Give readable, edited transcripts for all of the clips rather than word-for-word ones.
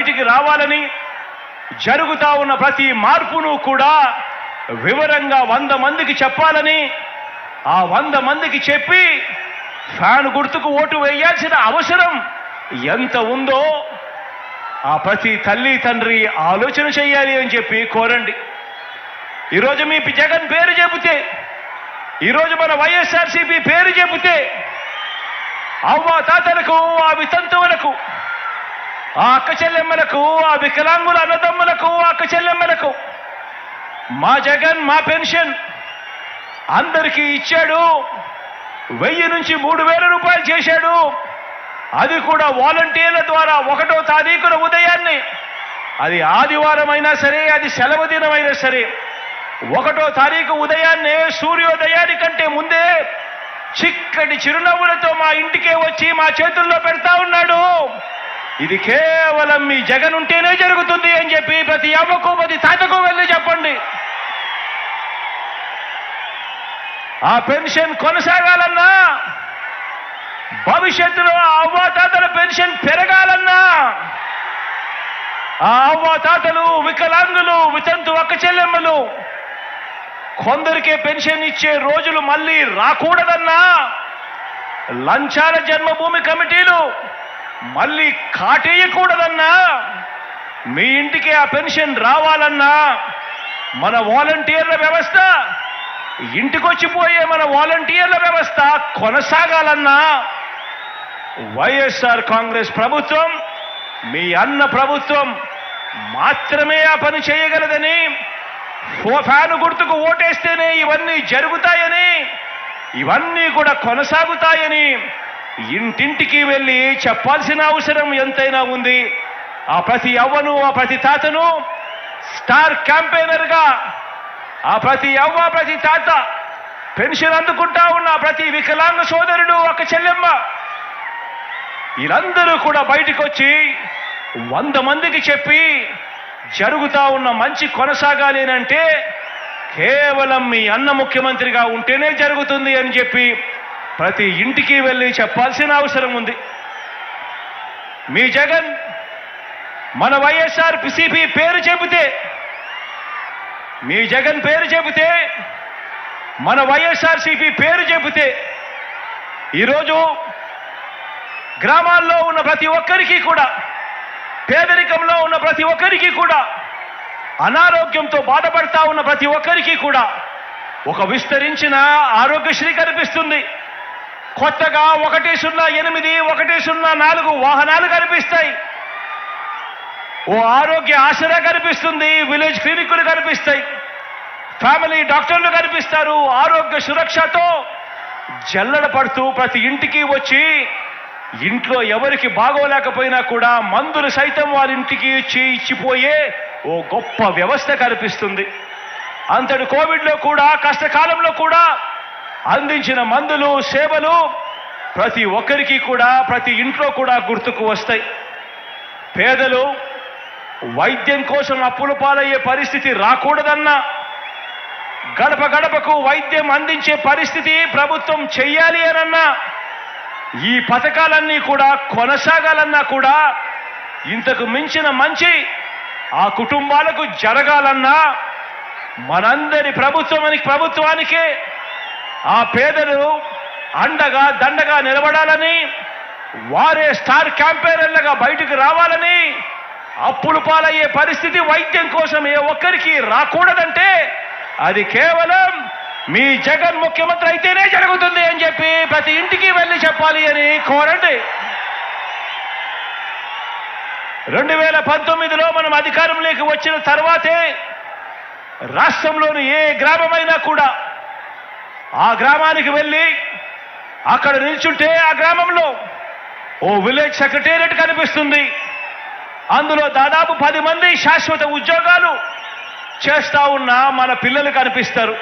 బయటికి రావాలని జరుగుతా ఉన్న ప్రతి మార్పును కూడా వివరంగా 100 మందికి చెప్పాలని, ఆ 100 మందికి చెప్పి ఫ్యాన్ గుర్తుకు ఓటు వేయాల్సిన అవసరం ఎంత ఉందో ఆ ప్రతి తల్లి తండ్రి ఆలోచన చేయాలి అని చెప్పి కోరండి. ఈరోజు మీ జగన్ పేరు చెబితే, ఈరోజు మన వైఎస్ఆర్సీపీ పేరు చెబితే అవ్వ తాతలకు, ఆ వితంతువులకు, ఆ అక్క చెల్లెమ్మలకు, ఆ వికలాంగుల అన్నదమ్ములకు, అక్క చెల్లెమ్మలకు మా జగన్ మా పెన్షన్ అందరికీ ఇచ్చాడు. 1000 నుంచి 3000 రూపాయలు చేశాడు. అది కూడా వాలంటీర్ల ద్వారా 1వ తారీఖున ఉదయాన్నే, అది ఆదివారం అయినా సరే, అది సెలవు దినమైనా సరే, 1వ తారీఖు ఉదయాన్నే సూర్యోదయానికంటే ముందే చిక్కటి చిరునవ్వులతో మా ఇంటికే వచ్చి మా చేతుల్లో పెడతా ఉన్నాడు. ఇది కేవలం మీ జగన్ ఉంటేనే జరుగుతుంది అని చెప్పి ప్రతి అవ్వకు ప్రతి తాతకు వెళ్ళి చెప్పండి. ఆ పెన్షన్ కొనసాగాలన్నా, భవిష్యత్తులో ఆ అవ్వాతాతల పెన్షన్ పెరగాలన్నా, ఆ అవ్వాతాతలు, వికలాంగులు, వితంతు అక్క చెల్లెమ్మలు కొందరికే పెన్షన్ ఇచ్చే రోజులు మళ్ళీ రాకూడదన్నా, లంచాల జన్మభూమి కమిటీలు మళ్ళీ కాటేయకూడదన్నా, మీ ఇంటికి ఆ పెన్షన్ రావాలన్నా, మన వాలంటీర్ల వ్యవస్థ, ఇంటికొచ్చిపోయే మన వాలంటీర్ల వ్యవస్థ కొనసాగాలన్నా, వైఎస్ఆర్ కాంగ్రెస్ ప్రభుత్వం, మీ అన్న ప్రభుత్వం మాత్రమే ఆ పని చేయగలదని, ఫ్యాను గుర్తుకు ఓటేస్తేనే ఇవన్నీ జరుగుతాయని, ఇవన్నీ కూడా కొనసాగుతాయని ఇంటింటికి వెళ్ళి చెప్పాల్సిన అవసరం ఎంతైనా ఉంది. ఆ ప్రతి అవ్వను, ఆ ప్రతి తాతను స్టార్ క్యాంపెయినర్గా, ఆ ప్రతి అవ్వ ప్రతి తాత, పెన్షన్ అందుకుంటా ఉన్న ప్రతి వికలాంగ సోదరుడు, ఒక చెల్లెమ్మ, వీళ్ళందరూ కూడా బయటకు వచ్చి 100 మందికి చెప్పి జరుగుతా ఉన్న మంచి కొనసాగాలి అంటే కేవలం మీ అన్న ముఖ్యమంత్రిగా ఉంటేనే జరుగుతుంది అని చెప్పి ప్రతి ఇంటికి వెళ్ళి చెప్పాల్సిన అవసరం ఉంది. మీ జగన్ మన వైఎస్ఆర్సీపీ పేరు చెబితే, మీ జగన్ పేరు చెబితే, మన వైఎస్ఆర్సీపీ పేరు చెబితే ఈరోజు గ్రామాల్లో ఉన్న ప్రతి ఒక్కరికి కూడా, పేదరికంలో ఉన్న ప్రతి ఒక్కరికి కూడా, అనారోగ్యంతో బాధపడతా ఉన్న ప్రతి ఒక్కరికి కూడా ఒక విస్తరించిన ఆరోగ్యశ్రీ కనిపిస్తుంది. కొత్తగా 108, 104 వాహనాలు కనిపిస్తాయి. ఓ ఆరోగ్య ఆసరా కనిపిస్తుంది. విలేజ్ క్లినిక్లు కనిపిస్తాయి. ఫ్యామిలీ డాక్టర్లు కనిపిస్తారు. ఆరోగ్య సురక్షతో జల్లడ పడుతూ ప్రతి ఇంటికి వచ్చి, ఇంట్లో ఎవరికి బాగోలేకపోయినా కూడా మందులు సైతం వారి ఇంటికి ఇచ్చిపోయే ఓ గొప్ప వ్యవస్థ కనిపిస్తుంది. అంతటి కోవిడ్లో కూడా, కష్టకాలంలో కూడా అందించిన మందులు, సేవలు ప్రతి ఒక్కరికి కూడా, ప్రతి ఇంట్లో కూడా గుర్తుకు వస్తాయి. పేదలు వైద్యం కోసం అప్పుల పాలయ్యే పరిస్థితి రాకూడదన్నా, గడప గడపకు వైద్యం అందించే పరిస్థితి ప్రభుత్వం చెయ్యాలి అనన్నా, ఈ పథకాలన్నీ కూడా కొనసాగాలన్నా కూడా, ఇంతకు మించిన మంచి ఆ కుటుంబాలకు జరగాలన్నా మనందరి ప్రభుత్వానికే ఆ పేదలు అండగా దండగా నిలబడాలని, వారే స్టార్ క్యాంపెయినర్లుగా బయటకు రావాలని, అప్పులు పాలయ్యే పరిస్థితి వైద్యం కోసం ఏ ఒక్కరికి రాకూడదంటే అది కేవలం మీ జగన్ ముఖ్యమంత్రి అయితేనే జరుగుతుంది అని చెప్పి ప్రతి ఇంటికి వెళ్ళి చెప్పాలి అని కోరండి. 2019లో మనం అధికారంలోకి వచ్చిన తర్వాతే రాష్ట్రంలోని ఏ గ్రామమైనా కూడా ఆ గ్రామానికి వెళ్ళి అక్కడ నిల్చుంటే ఆ గ్రామంలో ఓ విలేజ్ సెక్రటేరియట్ కనిపిస్తుంది. అందులో దాదాపు 10 మంది శాశ్వత ఉద్యోగాలు చేస్తా ఉన్న మన పిల్లలు కనిపిస్తారు.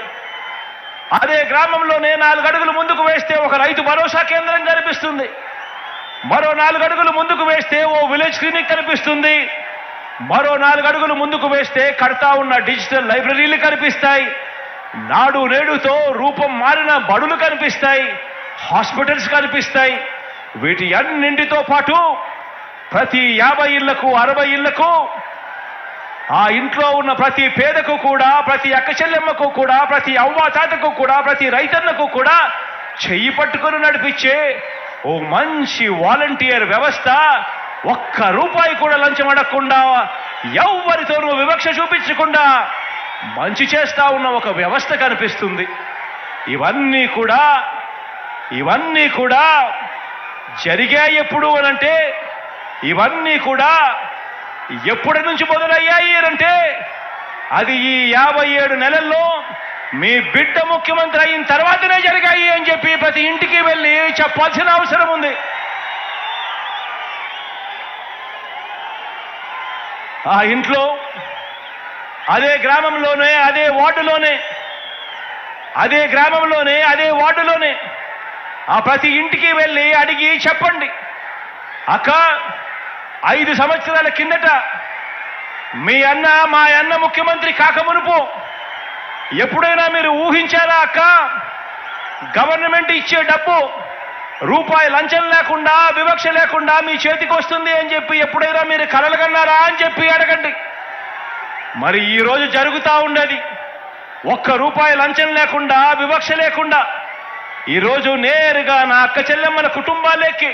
అదే గ్రామంలోనే 4 అడుగులు ముందుకు వేస్తే ఒక రైతు భరోసా కేంద్రం కనిపిస్తుంది. మరో 4 అడుగులు ముందుకు వేస్తే ఓ విలేజ్ క్లినిక్ కనిపిస్తుంది. మరో 4 అడుగులు ముందుకు వేస్తే కడతా ఉన్న డిజిటల్ లైబ్రరీలు కనిపిస్తాయి. నాడు నేడుతో రూపం మారిన బడులు కనిపిస్తాయి. హాస్పిటల్స్ కనిపిస్తాయి. వీటి అన్నింటితో పాటు ప్రతి 50 ఇళ్లకు 60 ఇళ్లకు ఆ ఇంట్లో ఉన్న ప్రతి పేదకు కూడా, ప్రతి అక్క చెల్లెమ్మకు కూడా, ప్రతి అవ్వాతాతకు కూడా, ప్రతి రైతన్నకు కూడా చెయ్యి పట్టుకొని నడిపించే ఓ మంచి వాలంటీర్ వ్యవస్థ, ఒక్క రూపాయి కూడా లంచం అడగకుండా, ఎవ్వరితోనూ వివక్ష చూపించకుండా మంచి చేస్తా ఉన్న ఒక వ్యవస్థ కనిపిస్తుంది. ఇవన్నీ కూడా జరిగాయి ఎప్పుడు అనంటే, ఇవన్నీ కూడా ఎప్పటి నుంచి మొదలయ్యాయి అంటే అది ఈ 57 నెలల్లో మీ బిడ్డ ముఖ్యమంత్రి అయిన తర్వాతనే జరిగాయి అని చెప్పి ప్రతి ఇంటికి వెళ్ళి చెప్పాల్సిన అవసరం ఉంది. ఆ ఇంట్లో, అదే గ్రామంలోనే, అదే వార్డులోనే ఆ ప్రతి ఇంటికి వెళ్ళి అడిగి చెప్పండి, అక్క 5 సంవత్సరాల కిందట మా అన్న ముఖ్యమంత్రి కాకమునుపు ఎప్పుడైనా మీరు ఊహించారా అక్క? గవర్నమెంట్ ఇచ్చే డబ్బు రూపాయి లంచం లేకుండా, వివక్ష లేకుండా మీ చేతికి వస్తుంది అని చెప్పి ఎప్పుడైనా మీరు కలలుగన్నారా అని చెప్పి అడగండి. మరి ఈరోజు జరుగుతూ ఉండేది ఒక్క రూపాయి లంచం లేకుండా, వివక్ష లేకుండా ఈరోజు నేరుగా నా అక్క చెల్లెమ్మల కుటుంబాలకి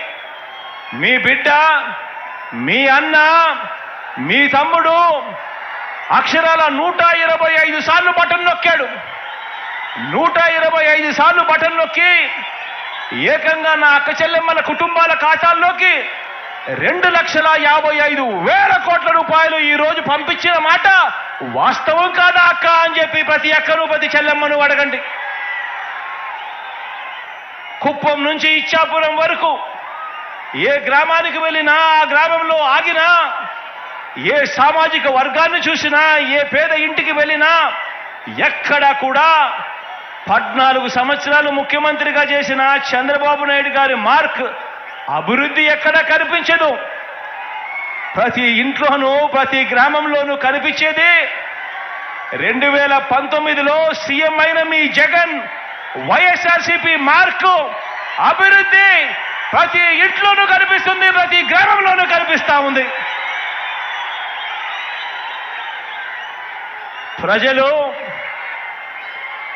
మీ బిడ్డ, మీ అన్న, మీ తమ్ముడు అక్షరాల 125 సార్లు బటన్ నొక్కాడు. 125 సార్లు బటన్ నొక్కి ఏకంగా నా అక్క చెల్లెమ్మల కుటుంబాల ఖాతాల్లోకి 2,55,000 కోట్ల రూపాయలు ఈ రోజు పంపించిన మాట వాస్తవం కాదా అక్క అని చెప్పి ప్రతి అక్కను, ప్రతి చెల్లెమ్మను అడగండి. కుప్పం నుంచి ఇచ్చాపురం వరకు ఏ గ్రామానికి వెళ్ళినా, ఆ గ్రామంలో ఆగినా, ఏ సామాజిక వర్గాన్ని చూసినా, ఏ పేద ఇంటికి వెళ్ళినా ఎక్కడా కూడా 14 సంవత్సరాలు ముఖ్యమంత్రిగా చేసిన చంద్రబాబు నాయుడు గారి మార్క్, అభివృద్ధి ఎక్కడా కనిపించదు. ప్రతి ఇంట్లోనూ, ప్రతి గ్రామంలోనూ కనిపించేది 2019లో సీఎం అయిన మీ జగన్, వైఎస్ఆర్సీపీ మార్కు, అభివృద్ధి ప్రతి ఇంట్లోనూ కనిపిస్తుంది, ప్రతి గ్రామంలోనూ కనిపిస్తా ఉంది.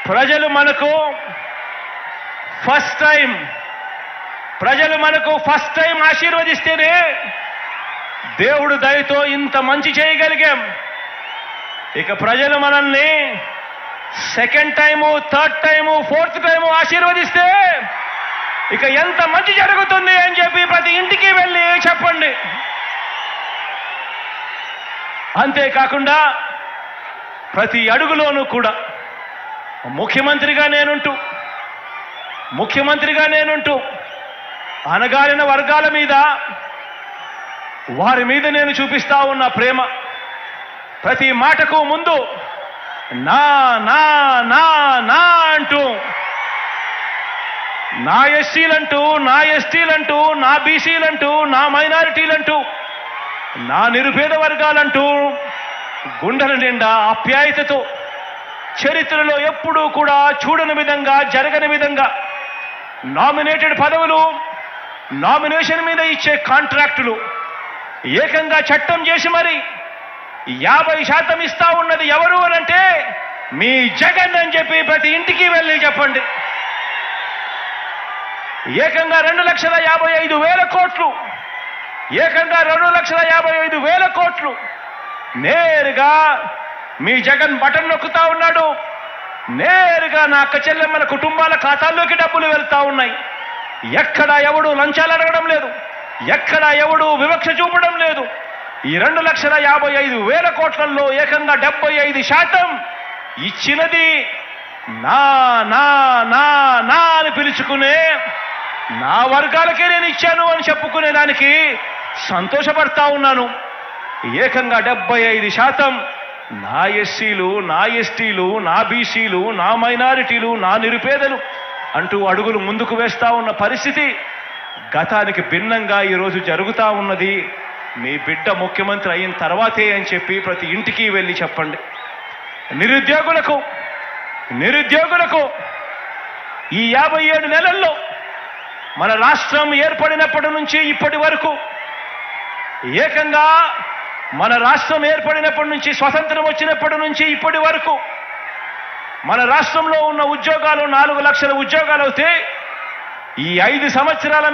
ప్రజలు మనకు ఫస్ట్ టైం ఆశీర్వదిస్తేనే దేవుడు దయతో ఇంత మంచి చేయగలిగాం. ఇక ప్రజలు మనల్ని second time, third time, fourth time ఆశీర్వదిస్తే ఇక ఎంత మంచి జరుగుతుంది అని చెప్పి ప్రతి ఇంటికి వెళ్ళి చెప్పండి. అంతేకాకుండా ప్రతి అడుగులోనూ కూడా ముఖ్యమంత్రిగా నేనుంటూ అణగారిన వర్గాల మీద, వారి మీద నేను చూపిస్తా ఉన్న ప్రేమ, ప్రతి మాటకు ముందు నా నా నా నా అంటూ, నా ఎస్సీలంటూ, నా ఎస్టీలంటూ, నా బీసీలంటూ, నా మైనారిటీలంటూ, నా నిరుపేద వర్గాలంటూ గుండెల నిండా ఆప్యాయతతో, చరిత్రలో ఎప్పుడూ కూడా చూడని విధంగా, జరగని విధంగా నామినేటెడ్ పదవులు, నామినేషన్ మీద ఇచ్చే కాంట్రాక్టులు ఏకంగా చట్టం చేసి మరి 50% ఇస్తా ఉన్నది ఎవరు అనంటే మీ జగన్ అని చెప్పి ప్రతి ఇంటికి వెళ్ళి చెప్పండి. ఏకంగా 2,55,000 కోట్లు, ఏకంగా 2,55,000 కోట్లు నేరుగా మీ జగన్ బటన్ నొక్కుతా ఉన్నాడు. నేరుగా నా అక్క చెల్లెమ్మల కుటుంబాల ఖాతాల్లోకి డబ్బులు వెళ్తా ఉన్నాయి. ఎక్కడా ఎవడు లంచాలు అడగడం లేదు, ఎక్కడా ఎవడు వివక్ష చూపడం లేదు. ఈ 2,55,000 కోట్లలో ఏకంగా 75% ఇచ్చినది నా నా నా నా అని పిలుచుకునే నా వర్గాలకే నేను ఇచ్చాను అని చెప్పుకునే దానికి సంతోషపడతా ఉన్నాను. ఏకంగా 75% నా ఎస్సీలు, నా ఎస్టీలు, నా బీసీలు, నా మైనారిటీలు, నా నిరుపేదలు అంటూ అడుగులు ముందుకు వేస్తా ఉన్న పరిస్థితి గతానికి భిన్నంగా ఈరోజు జరుగుతూ ఉన్నది. మీ బిడ్డ ముఖ్యమంత్రి అయిన తర్వాతే అని చెప్పి ప్రతి ఇంటికి వెళ్ళి చెప్పండి. నిరుద్యోగులకు ఈ 57 నెలల్లో మన రాష్ట్రం ఏర్పడినప్పటి నుంచి ఇప్పటి వరకు ఏకంగా మన రాష్ట్రం ఏర్పడినప్పటి నుంచి, స్వతంత్రం వచ్చినప్పటి నుంచి ఇప్పటి వరకు మన రాష్ట్రంలో ఉన్న ఉద్యోగాలు 4 లక్షల ఉద్యోగాలు అవుతే, ఈ 5 సంవత్సరాల